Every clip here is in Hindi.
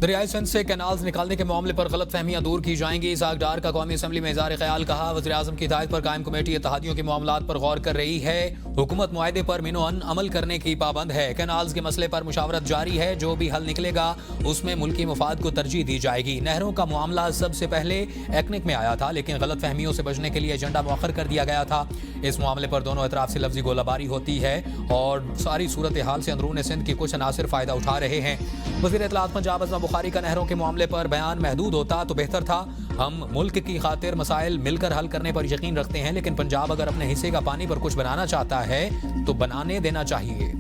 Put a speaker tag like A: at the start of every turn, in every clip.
A: दरियाई सिंध से कैनाल्स निकालने के मामले पर गलत फहमियां दूर की जाएंगी। इसहाक डार का कौमी असम्बली में इज़हार ख्याल कहा। वज़ीर-ए-आज़म की हिदायत पर कायम कमेटी इत्तेहादियों के मामलात पर गौर कर रही है। हुकूमत मुआहदे पर मिनोअन अमल करने की पाबंद है। कैनाल्स के मसले पर मुशावरत जारी है। जो भी हल निकलेगा उसमें मुल्की मफाद को तरजीह दी जाएगी। नहरों का मामला सबसे पहले एक्निक में आया था, लेकिन गलत फहमियों से बचने के लिए एजेंडा मुअख्खर कर दिया गया था। इस मामले पर दोनों अतराफ से लफ्जी गोलाबारी होती है और सारी सूरत हाल से अंदरून सिंध की कुछ अनासिर फ़ायदा उठा रहे हैं। वज़ीर इत्तलात पंजाब अज़मा बुखारी का नहरों के मामले पर बयान महदूद होता तो बेहतर था। हम मुल्क की खातिर मसाइल मिलकर हल करने पर यकीन रखते हैं, लेकिन पंजाब अगर अपने हिस्से का पानी पर कुछ बनाना चाहता है तो बनाने देना चाहिए।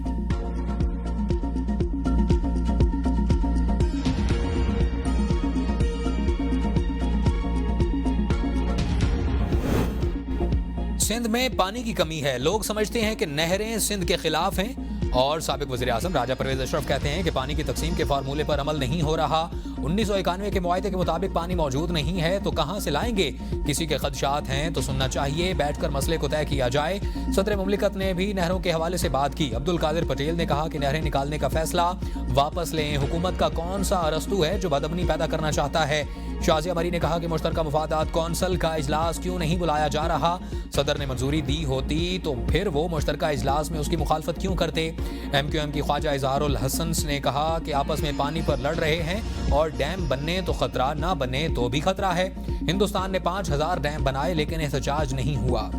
A: सिंध में पानी की कमी है। लोग समझते हैं कि नहरें सिंध के खिलाफ हैं और साबिक वज़ीर-ए-आज़म राजा परवेज अशरफ कहते हैं कि पानी की तकसीम के फार्मूले पर अमल नहीं हो रहा। 1991 के मुआहदे के मुताबिक पानी मौजूद नहीं है तो कहां से लाएंगे? किसी के खदशात हैं तो सुनना चाहिए, बैठकर मसले को तय किया जाए। सदर मुमलिकत ने भी नहरों के हवाले से बात की। अब्दुल कादिर पटेल ने कहा कि नहरें निकालने का फैसला वापस लें। हुकूमत का कौन सा अरस्तू है जो बदअमनी पैदा करना चाहता है? शाजिया मरी ने कहा कि मुश्तरका मुफादात कौंसल का इजलास क्यों नहीं बुलाया जा रहा? सदर ने मंजूरी दी होती तो फिर वो मुश्तरका इजलास में उसकी मुखालफत क्यों करते? MQM की ख्वाजा इजहारुल हसन ने कहा कि आपस में पानी पर लड़ रहे हैं और डैम बनने तो खतरा, ना बने तो भी खतरा है। हिंदुस्तान ने 5000 डैम बनाए लेकिन एहतजाज नहीं हुआ।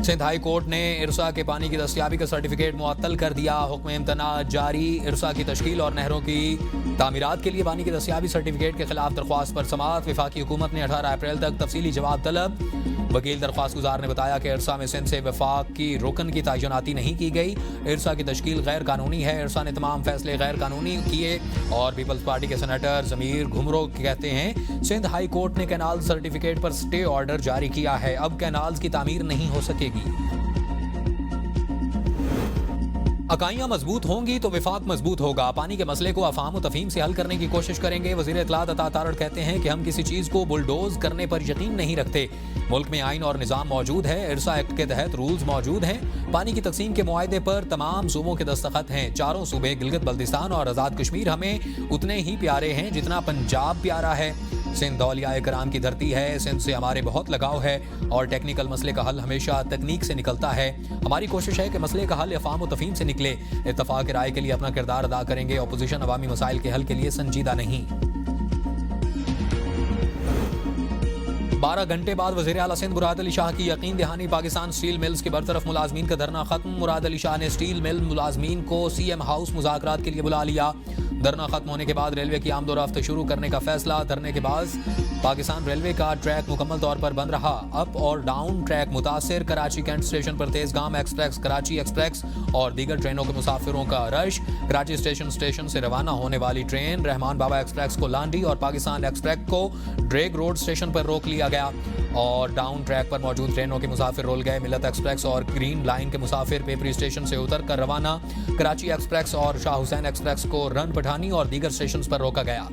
A: सिंध हाई कोर्ट ने इरसा के पानी की दस्तयाबी का सर्टिफिकेट मुअत्तल कर दिया। हुक्म इम्तना जारी। इरसा की तश्कील और नहरों की तामीरात के लिए पानी की दस्तयाबी सर्टिफिकेट के खिलाफ दरख्वास्त पर समाअत। वफाकी हुकूमत ने 18 अप्रैल तक तफसीली जवाब तलब। वकील दरख्वास्त गुजार ने बताया कि इरसा में सिंध से वफाक की रुकन की तैनाती नहीं की गई। इरसा की तश्कील गैर कानूनी है। इरसा ने तमाम फैसले गैर कानूनी किए और पीपल्स पार्टी के सेनेटर जमीर घुमरो कहते हैं सिंध हाई कोर्ट ने कैनाल सर्टिफिकेट पर स्टे ऑर्डर जारी किया है। अब कैनाल्स की तामीर नहीं हो सकेगी। अकाइयां मजबूत होंगी तो विफाक मजबूत होगा। पानी के मसले को अफाम तफहीम से हल करने की कोशिश करेंगे। वज़ीर इत्तलात अता तारड़ कहते हैं कि हम किसी चीज को बुलडोज करने पर यकीन नहीं रखते। मुल्क में आइन और निज़ाम मौजूद है। इरसा एक्ट के तहत रूल्स मौजूद हैं। पानी की तकसीम के मुआहदे पर तमाम सूबों के दस्तखत हैं। चारों सूबे गिलगित बल्तिस्तान और आज़ाद कश्मीर हमें उतने ही प्यारे हैं जितना पंजाब प्यारा है। सिंध औलिया कराम की धरती है। सिंध से हमारे बहुत लगाव है और टेक्निकल मसले का हल हमेशा तकनीक से निकलता है। हमारी कोशिश है कि मसले का हल अफाम व तफहीम से निकले। इत्तफाक राय के लिए अपना किरदार अदा करेंगे। अपोजिशन अवामी मसाइल के हल के लिए संजीदा नहीं। 12 घंटे बाद वज़ीर आला सिंध मुराद अली शाह की यकीन दहानी। पाकिस्तान स्टील मिल्स के बरतरफ मुलाजमीन का धरना खत्म। मुराद अली शाह ने स्टील मिल मुलाजमीन को CM हाउस मुज़ाकरात के लिए बुला लिया। धरना खत्म होने के बाद रेलवे की आमदोरफ्त शुरू करने का फैसला। धरने के बाद पाकिस्तान रेलवे का ट्रैक मुकम्मल तौर पर बंद रहा। अप और डाउन ट्रैक मुतासिर। कराची कैंट स्टेशन पर तेजगाम एक्सप्रेस, कराची एक्सप्रेस और दीगर ट्रेनों के मुसाफिरों का रश। कराची स्टेशन से रवाना होने वाली ट्रेन रहमान बाबा एक्सप्रेस को लांडी और पाकिस्तान एक्सप्रेस को ड्रेग रोड स्टेशन पर रोक लिया गया और डाउन ट्रैक पर मौजूद ट्रेनों के मुसाफिर रोल गए। मिलत एक्सप्रेस और ग्रीन लाइन के मुसाफिर पेपरी स्टेशन से उतर कर रवाना। कराची एक्सप्रेस और शाह हुसैन एक्सप्रेस को रन पठानी और दीगर स्टेशन पर रोका गया।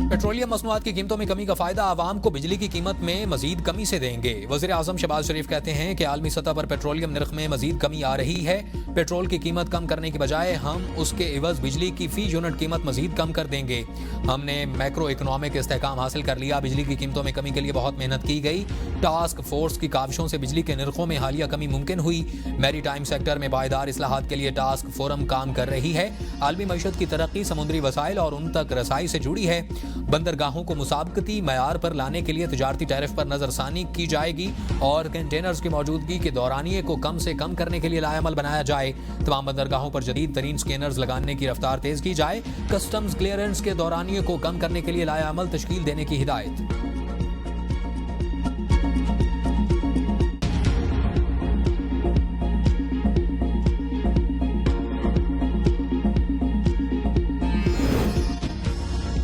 A: पेट्रोलियम मसनूआत की कीमतों में कमी का फायदा आवाम को बिजली की कीमत में मजीद कमी से देंगे। वज़ीर-ए-आज़म शहबाज शरीफ कहते हैं कि आलमी सतह पर पेट्रोलियम निर्ख में मजीद कमी आ रही है। पेट्रोल की कीमत कम करने की बजाय हम उसके एवज बिजली की फी यूनिट कीमत मजीद कम कर देंगे। हमने मैक्रो इकोनॉमिक इस्तेहकाम हासिल कर लिया। बिजली की कीमतों में कमी के लिए बहुत मेहनत की गई। टास्क फोर्स की काविशों से बिजली के निर्खों में हालिया कमी मुमकिन हुई। मैरी टाइम सेक्टर में पायदार इस्लाहात के लिए टास्क फोरम काम कर रही है। आलमी मईशत की तरक्की समुद्री वसाइल और उन तक रसाई से जुड़ी है। बंदरगाहों को मुसाबकती मयार पर लाने के लिए तजारती टैरिफ पर नजरसानी की जाएगी और कंटेनर्स की मौजूदगी के दौरानिये को कम से कम करने के लिए लाएअमल बनाया जाए। तमाम बंदरगाहों पर जदीद तरीन स्कैनर्स लगाने की रफ्तार तेज की जाए। कस्टम्स क्लियरेंस के दौरानिये को कम करने के लिए लाएअमल तश्कील देने की हिदायत।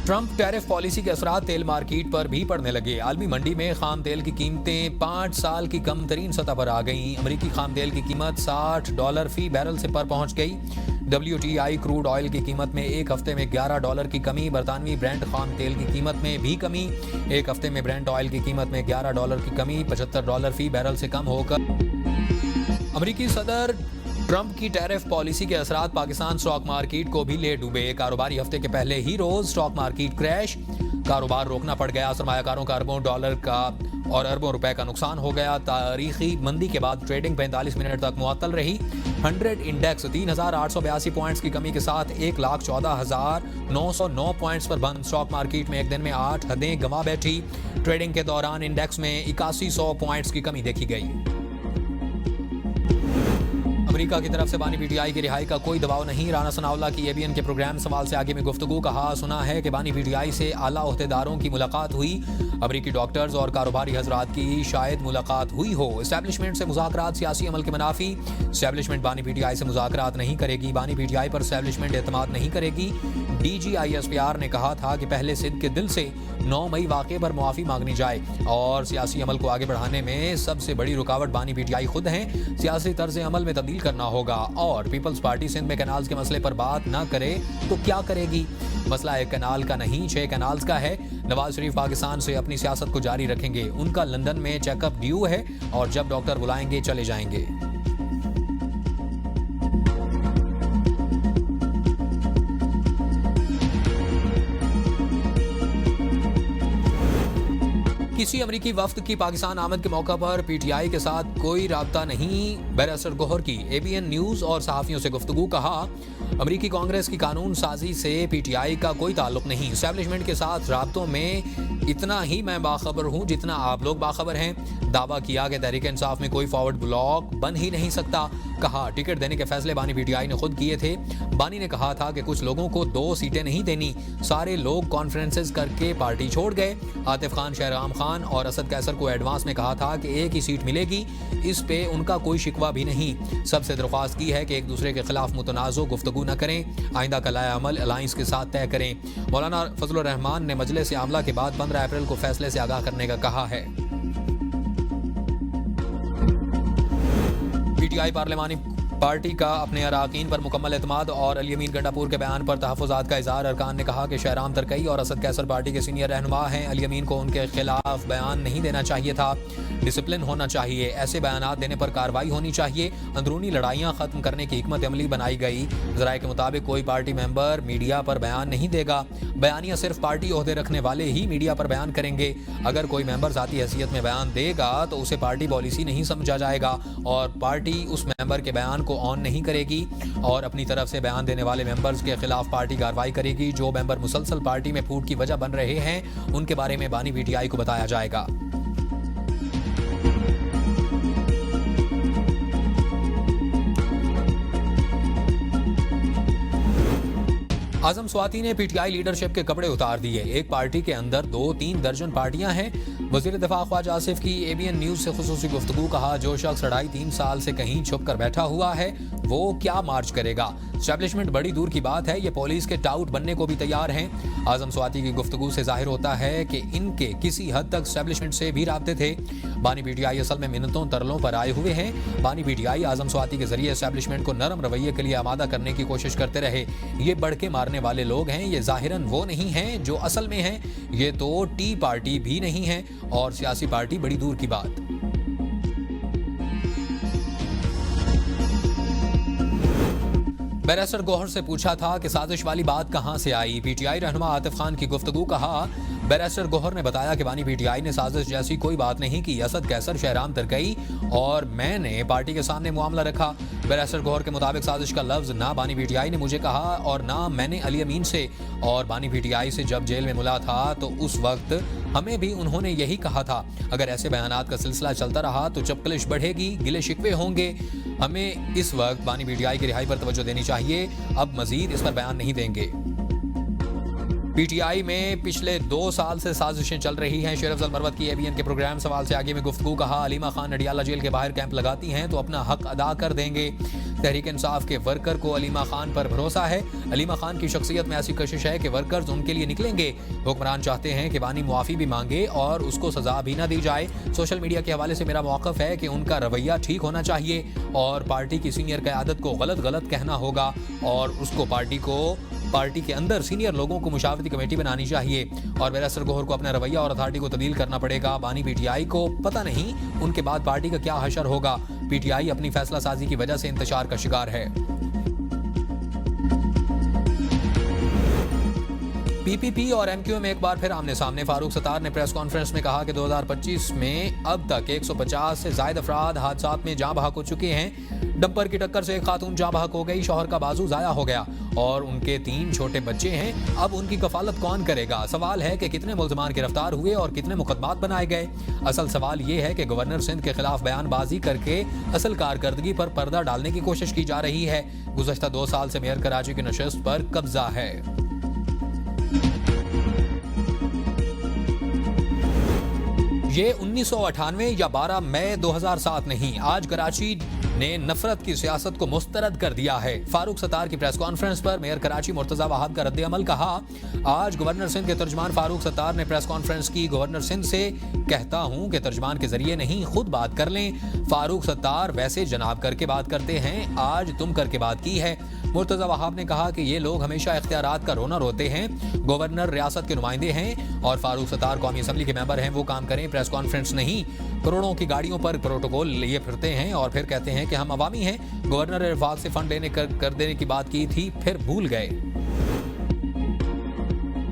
A: ट्रंप टैरिफ पॉलिसी के असरात तेल मार्केट पर भी पड़ने लगे। आलमी मंडी में खाम तेल की कीमतें 5 साल की कम तरीन सतह पर आ गईं। अमरीकी खाम तेल की कीमत $60 फी बैरल से पर पहुंच गई। WTI क्रूड ऑयल की कीमत में एक हफ्ते में $11 की कमी। बरतानवी ब्रेंट खाम तेल की कीमत में भी कमी। एक हफ्ते में ब्रेंट ऑयल की कीमत में $11 की कमी, $75 फी बैरल से कम होकर। अमरीकी सदर ट्रंप की टैरिफ पॉलिसी के असरात पाकिस्तान स्टॉक मार्केट को भी ले डूबे। कारोबारी हफ्ते के पहले ही रोज स्टॉक मार्केट क्रैश, कारोबार रोकना पड़ गया। सरमायाकारों का अरबों डॉलर का और अरबों रुपए का नुकसान हो गया। तारीखी मंदी के बाद ट्रेडिंग 45 मिनट तक मुअत्तल रही। 100 इंडेक्स 3,882 पॉइंट्स की कमी के साथ 1,14,909 पॉइंट्स पर बंद। स्टॉक मार्केट में एक दिन में 8 हदें गंवा बैठी। ट्रेडिंग के दौरान इंडेक्स में 8100 पॉइंट्स की कमी देखी गई। अमेरिका की तरफ से बानी पीटीआई की रिहाई का कोई दबाव नहीं। राना सनाउल्लाह की एबीएन के प्रोग्राम सवाल से आगे में गुफ्तगू। कहा, सुना है कि बानी पीटीआई से आला ओहदेदारों की मुलाकात हुई। अमेरिकी डॉक्टर्स और कारोबारी हजरात की शायद मुलाकात हुई हो। एस्टैब्लिशमेंट से मुज़ाकरात सियासी अमल के मुनाफी। एस्टैब्लिशमेंट बानी पीटीआई से मुज़ाकरात नहीं करेगी। बानी पीटीआई पर एस्टैब्लिशमेंट एतमाद नहीं करेगी। DGISPR ने कहा था कि पहले सिंध के दिल से 9 मई वाक़े पर मुआफ़ी मांगनी जाए और सियासी अमल को आगे बढ़ाने में सबसे बड़ी रुकावट बानी पीटीआई खुद हैं। सियासी तर्ज अमल में तब्दील करना होगा और पीपल्स पार्टी सिंध में कैनाल्स के मसले पर बात ना करे तो क्या करेगी? मसला एक कैनाल का नहीं, 6 कैनाल्स का है। नवाज शरीफ पाकिस्तान से अपनी सियासत को जारी रखेंगे। उनका लंदन में चेकअप ड्यू है और जब डॉक्टर बुलाएंगे चले जाएंगे। किसी अमरीकी वफ्द की पाकिस्तान आमद के मौका पर पीटीआई के साथ कोई राब्ता नहीं। बैरिस्टर गौहर की एबीएन न्यूज और सहाफियों से गुफ्तगू। कहा, अमरीकी कांग्रेस की कानून साजी से पीटीआई का कोई ताल्लुक नहीं। एस्टैब्लिशमेंट के साथ राब्तों में इतना ही मैं बाखबर हूं जितना आप लोग बाखबर हैं। दावा किया कि तहरीक इंसाफ में कोई फॉरवर्ड ब्लॉक बन ही नहीं सकता। कहा, टिकट देने के फैसले बानी पीटीआई ने खुद किए थे। बानी ने कहा था कि कुछ लोगों को 2 सीटें नहीं देनी। सारे लोग कॉन्फ्रेंसेस करके पार्टी छोड़ गए। आतिफ खान, शहराम खान और असद कैसर को एडवांस में कहा था कि एक ही सीट मिलेगी। इस पे उनका कोई शिकवा भी नहीं। सबसे दरख्वास्त की है कि एक दूसरे के खिलाफ मुतनाज़ो गुफ्तगू न करें। आइंदा का लाया अमल अलायंस के साथ तय करें। मौलाना फजलुर रहमान ने मजलिस आमला के बाद 15 अप्रैल को फैसले से आगाह करने का कहा है। पीटीआई पार्लिमानी पार्टी का अपने अराकीन पर मुकम्मल एतमाद और अली अमीन गंडापुर के बयान पर तहफ़्फ़ुज़ात का इज़हार। अरकान ने कहा कि शहराम तरकई और असद कैसर पार्टी के सीनियर रहनुमा हैं। अली अमीन को उनके खिलाफ बयान नहीं देना चाहिए था। डिसिप्लिन होना चाहिए। ऐसे बयानात देने पर कार्रवाई होनी चाहिए। अंदरूनी लड़ाइयाँ ख़त्म करने की हिकमत अमली बनाई गई। ज़राए के मुताबिक कोई पार्टी मेंबर मीडिया पर बयान नहीं देगा। बयानिया सिर्फ पार्टी ओहदे रखने वाले ही मीडिया पर बयान करेंगे। अगर कोई मेंबर ज़ाती हैसियत में बयान देगा तो उसे पार्टी पॉलिसी नहीं समझा जाएगा और पार्टी उस मेंबर के बयान को ऑन नहीं करेगी और अपनी तरफ से बयान देने वाले मेंबर्स के खिलाफ पार्टी कार्रवाई करेगी। जो मेंबर मुसलसल पार्टी में फूट की वजह बन रहे हैं उनके बारे में बानी पीटीआई को बताया जाएगा। आजम स्वाति ने पीटीआई लीडरशिप के कपड़े उतार दिए। एक पार्टी के अंदर 2-3 दर्जन पार्टियां हैं। वजीर दिफा ख्वाजा आसिफ की एबीएन न्यूज से खुसूसी गुफ्तगू। कहा, जो शख्स 2.5-3 साल से कहीं छुप कर बैठा हुआ है वो क्या मार्च करेगा? एस्टैब्लिशमेंट बड़ी दूर की बात है, ये पुलिस के टाउट बनने को भी तैयार हैं। आजम स्वाति की गुफ्तगू से जाहिर होता है कि इनके किसी हद तक एस्टैब्लिशमेंट से भी राब्ते थे। बानी पीटीआई असल में मिन्नतों तरलों पर आए हुए हैं। बानी पीटीआई आजम स्वाति के जरिए एस्टैब्लिशमेंट को नरम रवैये के लिए आमादा करने की कोशिश करते रहे। ये बढ़के मारने वाले लोग हैं। ये जाहिरन वो नहीं हैं जो असल में हैं। ये तो टी पार्टी भी नहीं है और सियासी पार्टी बड़ी दूर की बात। बैरिस्टर गौहर से पूछा था कि साजिश वाली बात कहां से आई। पीटीआई रहनुमा आतिफ खान की गुफ्तगू। कहा, बैरिस्टर गौहर ने बताया कि बानी पीटीआई ने साजिश जैसी कोई बात नहीं की। असद कैसर, शहराम तरकई और मैंने पार्टी के सामने मामला रखा। बैरिस्टर गौहर के मुताबिक साजिश का लफ्ज ना बानी पीटीआई ने मुझे कहा और ना मैंने अली अमीन से। और बानी पीटीआई से जब जेल में मुला था तो उस वक्त हमें भी उन्होंने यही कहा था। अगर ऐसे बयानात का सिलसिला चलता रहा तो चपकलिश बढ़ेगी, गिले शिकवे होंगे। हमें इस वक्त बानी पीटीआई की रिहाई पर तवज्जो देनी चाहिए। अब मजीद इस पर बयान नहीं देंगे। पीटीआई में पिछले 2 साल से साजिशें चल रही हैं। शेर अफजल मरवत की एबीएन के प्रोग्राम सवाल से आगे में गुफ्तगू। कहा, अलीमा खान अडियाला जेल के बाहर कैंप लगाती हैं तो अपना हक अदा कर देंगे। तहरीक इंसाफ के वर्कर को अलीमा खान पर भरोसा है। अलीमा खान की शख्सियत में ऐसी कशिश है कि वर्कर्स उनके लिए निकलेंगे। हुक्मरान चाहते हैं कि बानी मुआफ़ी भी मांगे और उसको सजा भी ना दी जाए। सोशल मीडिया के हवाले से मेरा मौक़िफ़ है कि उनका रवैया ठीक होना चाहिए और पार्टी की सीनियर क़यादत को गलत कहना होगा और उसको पार्टी को पार्टी के अंदर सीनियर लोगों को मुशावरती कमेटी बनानी चाहिए और बैरिस्टर गौहर को अपना रवैया और अथॉरिटी को तब्दील करना पड़ेगा। बानी पीटीआई को पता नहीं उनके बाद पार्टी का क्या हशर होगा। पीटीआई अपनी फैसला साजी की वजह से इंतशार का शिकार है। पीपीपी और एमक्यूएम एक बार फिर आमने सामने। फारूक सत्तार ने प्रेस कॉन्फ्रेंस में कहा कि 2025 में अब तक 150 से ज्यादा अफराद हादसात में जाँ बहक हो चुके हैं। डंपर की टक्कर से एक खातून जाँ बहक हो गई, शौहर का बाजू जाया हो गया और उनके 3 छोटे बच्चे हैं। अब उनकी कफालत कौन करेगा? सवाल है कि कितने मुल्ज़मान गिरफ्तार हुए और कितने मुकदमात बनाए गए। असल सवाल ये है कि गवर्नर सिंध के खिलाफ बयानबाजी करके असल कारकर्दगी पर पर्दा डालने की कोशिश की जा रही है। गुज़श्ता 2 साल से मेयर कराची की नशिस्त पर कब्जा है। ये 1998 या 12 मई 2007 नहीं, आज कराची ने नफरत की सियासत को मुस्तरद कर दिया है। फारूक सत्तार की प्रेस कॉन्फ्रेंस पर मेयर कराची मुर्तजा वहाब का रद्द अमल। कहा, आज गवर्नर सिंध के तर्जमान फारूक सत्तार ने प्रेस कॉन्फ्रेंस की। गवर्नर सिंध से कहता हूं कि तर्जमान के जरिए नहीं, खुद बात कर लें। फारूक सत्तार वैसे जनाब करके बात करते हैं, आज तुम करके बात की है। मुर्तजा वहाब ने कहा कि ये लोग हमेशा इख्तियारात का रोना रोते हैं। गवर्नर रियासत के नुमाइंदे हैं और फारूक सत्तार कौमी असम्बली के मेंबर हैं, वो काम करें, प्रेस कॉन्फ्रेंस नहीं। करोड़ों की गाड़ियों पर प्रोटोकॉल लिए फिरते हैं और फिर कहते हैं कि हम अवामी हैं। गवर्नर ने विभाग से फंड लेने कर देने की बात की थी, फिर भूल गए।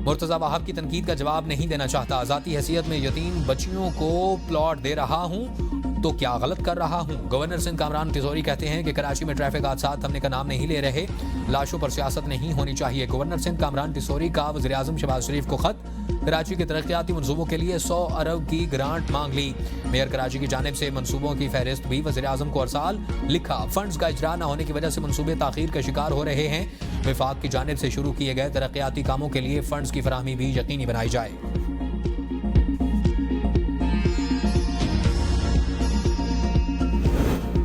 A: मुर्तजा वहाब की तनकीद का जवाब नहीं देना चाहता। ज़ाती हैसियत में यतीम बच्चियों को प्लॉट दे रहा हूँ तो क्या गलत कर रहा हूँ? गवर्नर सिंध कामरान तिजोरी कहते हैं कि कराची में ट्रैफिक हादसात थमने का नाम नहीं ले रहे। लाशों पर सियासत नहीं होनी चाहिए। गवर्नर सिंध कामरान तिजोरी का वज़ीर आज़म शहबाज शरीफ को खत। कराची के तरक्याती मनसूबों के लिए 100 अरब की ग्रांट मांग ली। मेयर कराची की जानिब से मनसूबों की फहरिस्त भी वज़ीर आज़म को अरसाल। लिखा, फंड्स का इजरा न होने की वजह से मनसूबे ताखीर का शिकार हो रहे हैं। विफाक की जानिब से शुरू किए गए तरक्याती कामों के लिए फंड्स की फराहमी भी यकीनी बनाई जाए।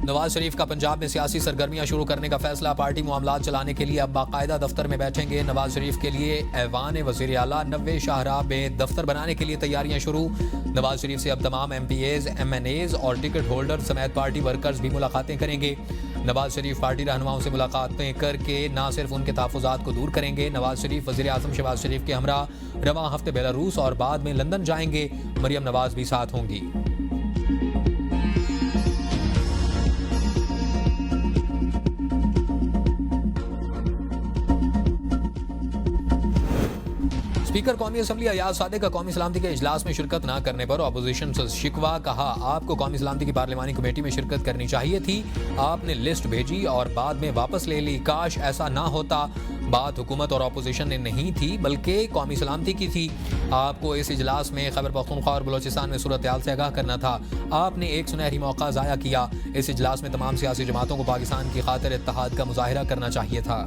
A: नवाज शरीफ का पंजाब में सियासी सरगर्मियां शुरू करने का फैसला। पार्टी मामलात चलाने के लिए अब बाकायदा दफ्तर में बैठेंगे। नवाज शरीफ के लिए ऐवान वज़ीर आला 90 शाहराह में दफ्तर बनाने के लिए तैयारियां शुरू। नवाज शरीफ से अब तमाम MPAs, MNAs और टिकट होल्डर समेत पार्टी वर्कर्स भी मुलाकातें करेंगे। नवाज शरीफ पार्टी रहनुमाओं से मुलाकातें करके न सिर्फ उनके तहफ़्फ़ुज़ात को दूर करेंगे। नवाज शरीफ वज़ीर आज़म शहबाज शरीफ के हमरा रवां हफ्ते बेलारूस और बाद में लंदन जाएंगे। मरियम नवाज भी साथ होंगी। स्पीकर कौमी असम्बली अयाज सादिक का कौमी सलामती के इजलास में शिरकत न करने पर अपोजिशन से शिकवा। कहा, आपको कौमी सलामती की पार्लिमानी कमेटी में शिरकत करनी चाहिए थी। आपने लिस्ट भेजी और बाद में वापस ले ली। काश ऐसा ना होता। बात हुकूमत और अपोजिशन ने नहीं थी बल्कि कौमी सलामती की थी। आपको इस इजलास में खैबर पख्तूनख्वा और बलोचिस्तान में सूरत हाल से आगाह करना था। आपने एक सुनहरी मौका ज़ाया किया। इस इजलास में तमाम सियासी जमातों को पाकिस्तान की खातिर इत्तेहाद का मुजाहिरा करना चाहिए था।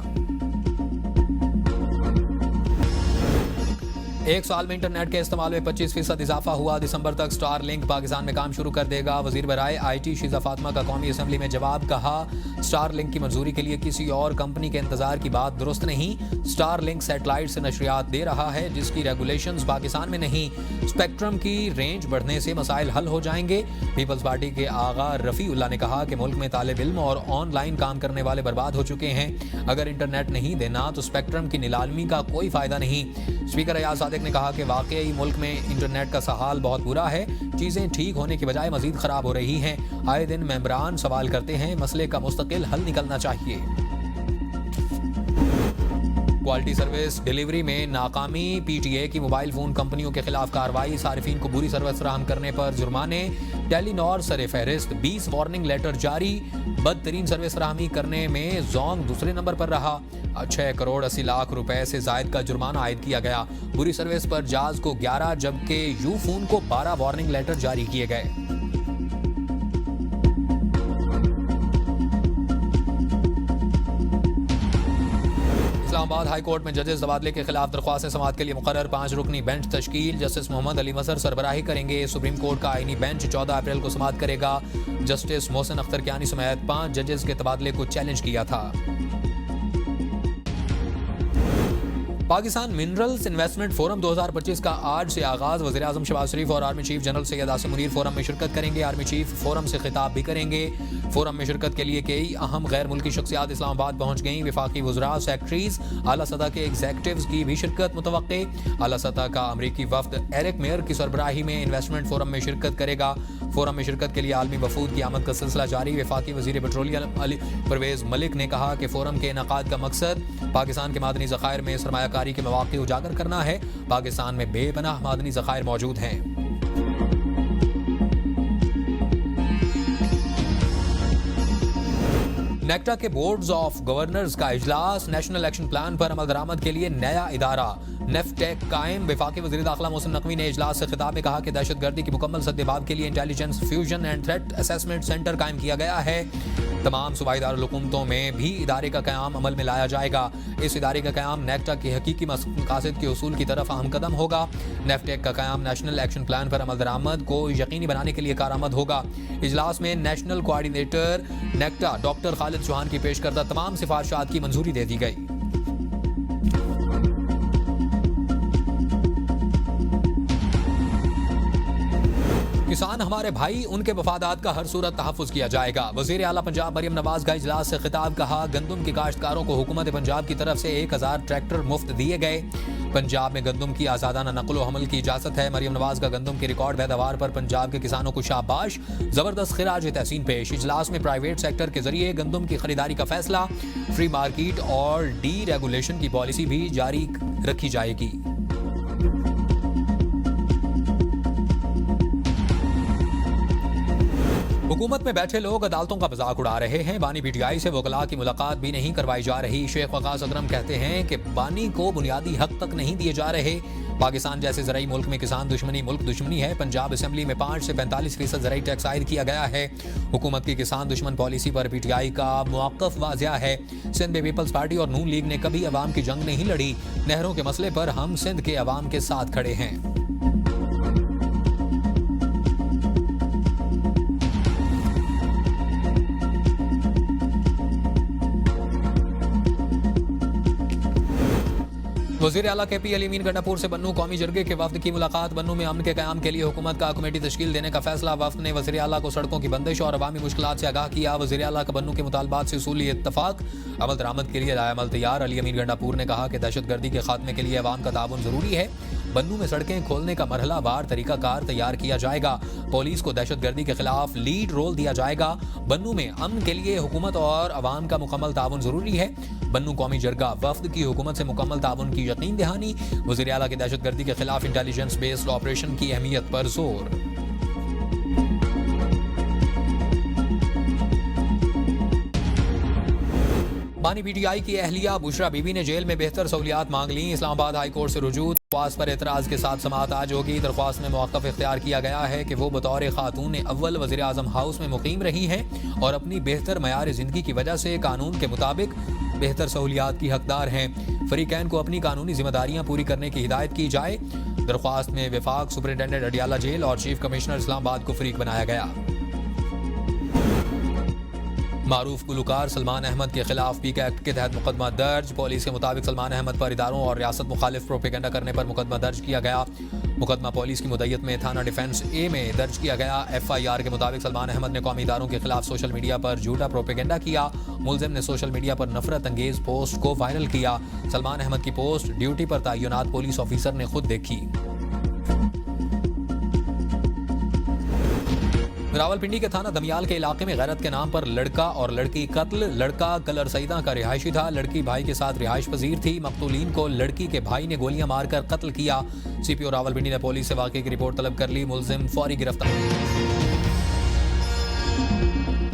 A: 1 साल में इंटरनेट के इस्तेमाल में 25% इजाफा हुआ। दिसंबर तक स्टार लिंक पाकिस्तान में काम शुरू कर देगा। वजीर बराए IT शीजा फातिमा का कौमी असम्बली में जवाब। कहा, स्टार लिंक की मंजूरी के लिए किसी और कंपनी के इंतजार की बात दुरुस्त नहीं। स्टार लिंक सैटेलाइट से नशरियात दे रहा है जिसकी रेगुलेशंस पाकिस्तान में नहीं। स्पेक्ट्रम की रेंज बढ़ने से मसाइल हल हो जाएंगे। पीपल्स पार्टी के आगा रफ़ीउल्लाह ने कहा कि मुल्क में तालिब इल्म और ऑनलाइन काम करने वाले बर्बाद हो चुके हैं। अगर इंटरनेट नहीं देना तो स्पेक्ट्रम की नीलामी का कोई फायदा नहीं। स्पीकर अयाज सादिक ने कहा कि वाकई मुल्क में इंटरनेट का हाल बहुत बुरा है। चीजें ठीक होने की बजाय मजीद खराब हो रही हैं। आए दिन मेंबरान सवाल करते हैं, मसले का मुस्तकिल हल निकलना चाहिए। क्वालिटी सर्विस डिलीवरी में नाकामी। PTA की मोबाइल फोन कंपनियों के खिलाफ कार्रवाई। सारिफीन को बुरी सर्विस फराहम करने पर जुर्माने। टेलीनॉर सरे फहरिस्त। 20 वार्निंग लेटर जारी। बदतरीन सर्विस फराहमी करने में जोंग दूसरे नंबर पर रहा। 6 करोड़ 80 लाख रुपए से जायद का जुर्माना आयद किया गया। बुरी सर्विस पर जाज को 11 जबकि यूफोन को 12 वार्निंग लेटर जारी किए गए। इस्लामाबाद हाई कोर्ट में जजेस तबादले के खिलाफ दरख्वास्त समाअत के लिए मुकर्रर 5 रुकनी बेंच तश्कील। जस्टिस मोहम्मद अली मजहर सरबराही करेंगे। सुप्रीम कोर्ट का आईनी बेंच 14 अप्रैल को समाअत करेगा। जस्टिस मोहसिन अख्तर कियानी समेत 5 जजेस के तबादले को चैलेंज किया था। पाकिस्तान मिनरल्स इन्वेस्टमेंट फोरम 2025 का आज से आगाज। वज़ीर आज़म शहबाज शरीफ और army chief general Syed Asim Munir forum में शिरकत करेंगे। आर्मी चीफ फोरम से खिताब भी करेंगे। फोरम में शिरकत के लिए कई अहम गैर मुल्की शख्सियात इस्लामाबाद पहुंच गईं। वफाकी वज़रा, सेक्रेटरीज, आला सतह के एग्जीक्यूटिव्स की भी शिरकत मुतवक्के। आला सतह का अमरीकी वफ्द एरिक मेयर की सरबराही में इन्वेस्टमेंट फोरम में शिरकत करेगा। फोरम में शिरकत के लिए आलमी वफूद की आमद का सिलसिला जारी। वफाकी वज़ीर पेट्रोलियम परवेज मलिक ने कहा कि फोरम के इनेकाद का मकसद पाकिस्तान के मादनी ज़खायर में सरमायाकारी के मौक़े उजागर करना है। पाकिस्तान में बेपनाह मादनी ज़खायर मौजूद हैं। नेक्टा के बोर्ड्स ऑफ गवर्नर्स का इजलास। नेशनल एक्शन प्लान पर अमल दरामद के लिए नया इदारा नेफ्टेक कायम। वफाकी वज़ीर दाखिला मोहसिन नकवी ने इजलास से खिताब में कहा कि दहशतगर्दी की मुकम्मल सद्देबाब के लिए intelligence fusion and threat assessment centre कायम किया गया है। तमाम सूबाई दारुल-हुकूमतों में भी इदारे का क़याम अमल में लाया जाएगा। इस इदारे का क़याम नेक्टा की हकीकी मकासद के उसूल की तरफ अहम कदम होगा। नेफ्टेक का क़याम नेशनल एक्शन प्लान पर अमल दरामद को यकीनी बनाने के लिए कारआमद होगा। इजलास में national coordinator NACTA doctor Khalid Chauhan की पेश करदा तमाम सिफारिशात की मंजूरी दे दी गई। किसान हमारे भाई, उनके मफादात का हर सूरत तहफ़्फ़ुज़ किया जाएगा। वज़ीर आला पंजाब मरियम नवाज का इजलास से खिताब। कहा, गंदम की काश्तकारों को हुकूमत पंजाब की तरफ से 1000 ट्रैक्टर मुफ्त दिए गए। पंजाब में गंदम की आज़ादाना नकलो हमल की इजाज़त है। मरियम नवाज का गंदम की रिकॉर्ड पैदावार पर पंजाब के किसानों को शाबाश, ज़बरदस्त खिराज तहसीन पेश। इजलास में प्राइवेट सेक्टर के जरिए गंदम की खरीदारी का फैसला। फ्री मार्केट और डी रेगुलेशन की पॉलिसी भी जारी रखी जाएगी। हुकूमत में बैठे लोग अदालतों का मजाक उड़ा रहे हैं। बानी पीटीआई से वकला की मुलाकात भी नहीं करवाई जा रही। शेख वकास अकरम कहते हैं कि बानी को बुनियादी हक तक नहीं दिए जा रहे। पाकिस्तान जैसे ज़राई मुल्क में किसान दुश्मनी मुल्क दुश्मनी है। पंजाब असेंबली में 5 से 45% ज़राई टैक्स आयद किया गया है। हुकूमत की किसान दुश्मन पॉलिसी पर पीटीआई का मौक़िफ़ वाज़िया है। सिंध में पीपल्स पार्टी और नून लीग ने कभी अवाम की जंग नहीं लड़ी। नहरों के मसले पर हम सिंध के अवाम के साथ खड़े हैं। वज़ीर आला KP अली मीन गंडापुर से बन्नू कौमी जरगे के वफ्द की मुलाकात। बन्नू में अमन के क़याम के लिए हुकूमत का कमेटी तश्कील देने का फैसला। वफ्द ने वज़ीर आला को सड़कों की बंदिश और अवामी मुश्किलात से आगाह किया। वज़ीर आला का बन्नू के मुतालबात से उसूली इत्तफाक। अमल दरामद के लिए लायामल तैयार। अली अमीन गंडापुर ने कहा कि दहशतगर्दी के खात्मे के लिए अवाम का ताउन ज़रूरी है। बन्नू में सड़कें खोलने का मरहला वार तरीकाकार तैयार किया जाएगा। पुलिस को दहशतगर्दी के खिलाफ लीड रोल दिया जाएगा। बन्नू में अमन के लिए हुकूमत और अवाम का मुकम्मल ताउन ज़रूरी है। बन्नू कौमी जरगा वफ्द की हुकूमत से मुकम्मल ताउन की यकीन दहानी। वज़ीर आला की दहशतगर्दी के खिलाफ इंटेलिजेंस बेस्ड ऑपरेशन की अहमियत पर जोर। बानी पीटीआई की अहलिया बुशरा बीबी ने जेल में बेहतर सहूलियात मांग ली। इस्लामाबाद हाई कोर्ट से रुजू। दरख्वास्त पर एतराज़ के साथ समाअत आज होगी। दरख्वास्त में मौक़िफ़ इख्तियार किया गया है कि वो बतौर खातून अव्वल वज़ीर आज़म हाउस में मुक़ीम रही हैं और अपनी बेहतर मयार ज़िंदगी की वजह से कानून के मुताबिक बेहतर सहूलियात की हकदार हैं। फ़रीक़ैन को अपनी कानूनी जिम्मेदारियाँ पूरी करने की हिदायत की जाए। दरख्वास्त में वफाक सुपरिटेंडेंट अडियाला जेल और चीफ कमिश्नर इस्लामाबाद को फ़रीक बनाया गया। मारूफ गुलकार सलमान अहमद के खिलाफ पीके एक्ट के तहत मुकदमा दर्ज। पुलिस के मुताबिक सलमान अहमद पर इदारों और रियासत मुखालिफ प्रोपेगेंडा करने पर मुकदमा दर्ज किया गया। मुकदमा पुलिस की मुद्दत में थाना डिफेंस ए में दर्ज किया गया। FIR के मुताबिक सलमान अहमद ने कौमी इदारों के खिलाफ सोशल मीडिया पर झूठा प्रोपेगेंडा किया। मुलजिम ने सोशल मीडिया पर नफरत अंगेज पोस्ट को वायरल किया। सलमान अहमद की पोस्ट ड्यूटी पर तैनात पुलिस ऑफिसर ने खुद देखी। रावलपिंडी के थाना दमियाल के इलाके में गैरत के नाम पर लड़का और लड़की कत्ल। लड़का कलर सईदा का रिहायशी था। लड़की भाई के साथ रिहाइश पजीर थी। मकतूलीन को लड़की के भाई ने गोलियां मारकर कत्ल किया। CPO रावलपिंडी ने पुलिस से वाक़े की रिपोर्ट तलब कर ली। मुलजिम फौरी गिरफ्तार।